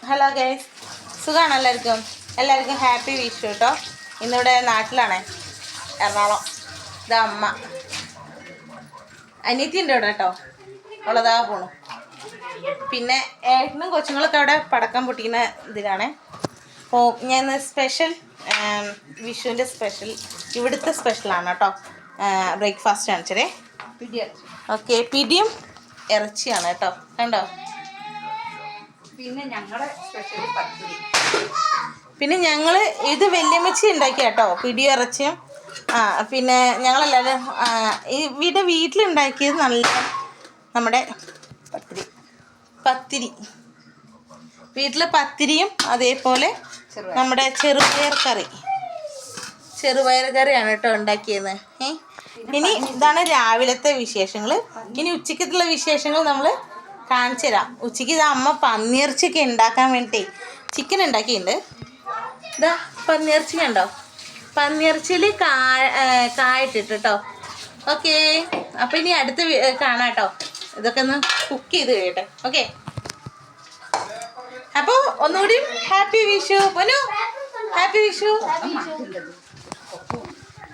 Hello guys, സുഖമാണ് എല്ലാവർക്കും happy Vishu കേട്ടോ. ഇന്നിവിടെ നാട്ടിലാണേ, എറണാകുളം. ഇതാ അമ്മ, അനിയത്തിൻ്റെ ഇവിടെ കേട്ടോ, അവളതാ പോണു. പിന്നെ ഏട്ടനും കൊച്ചുങ്ങളൊക്കെ അവിടെ പടക്കം പൊട്ടിക്കുന്ന ഇതിലാണ്. അപ്പോൾ ഞാൻ സ്പെഷ്യൽ വിഷുവിൻ്റെ സ്പെഷ്യൽ ഇവിടുത്തെ സ്പെഷ്യലാണ് കേട്ടോ. ബ്രേക്ക്ഫാസ്റ്റ് കാണിച്ചതേ. ഓക്കെ, പിടിയും ഇറച്ചിയാണ് കേട്ടോ, കണ്ടോ. പിന്നെ ഞങ്ങൾ ഇത് വല്യമ്മച്ചി ഉണ്ടാക്കിയ കേട്ടോ, പിടിയും ഇറച്ചിയും. പിന്നെ ഞങ്ങളെല്ലാവരും ഇവിടെ വീട്ടിലുണ്ടാക്കിയത് നല്ല നമ്മുടെ പത്തിരി വീട്ടിൽ പത്തിരിയും അതേപോലെ നമ്മുടെ ചെറുപയർ കറിയാണ് കേട്ടോ ഉണ്ടാക്കിയത്. ഇനി ഇതാണ് രാവിലത്തെ വിശേഷങ്ങൾ. ഇനി ഉച്ചക്കത്തുള്ള വിശേഷങ്ങൾ നമ്മൾ കാണിച്ചു തരാം. ഉച്ചയ്ക്ക് ഇത് അമ്മ പന്നിയിറച്ചിയൊക്കെ ഉണ്ടാക്കാൻ വേണ്ടി ചിക്കൻ ഉണ്ടാക്കിയിട്ടുണ്ട്. ഇതാ പന്നിയിറച്ചി കണ്ടോ, പന്നിയിറച്ചിയിൽ കായിട്ടിട്ട് കേട്ടോ. ഓക്കെ, അപ്പോൾ ഇനി അടുത്ത് കാണാം കേട്ടോ. ഇതൊക്കെ ഒന്ന് കുക്ക് ചെയ്ത് കഴിയട്ടെ. ഓക്കെ, അപ്പോൾ ഒന്നുകൂടി ഹാപ്പി വിഷു പൊന്നു, ഹാപ്പി വിഷു.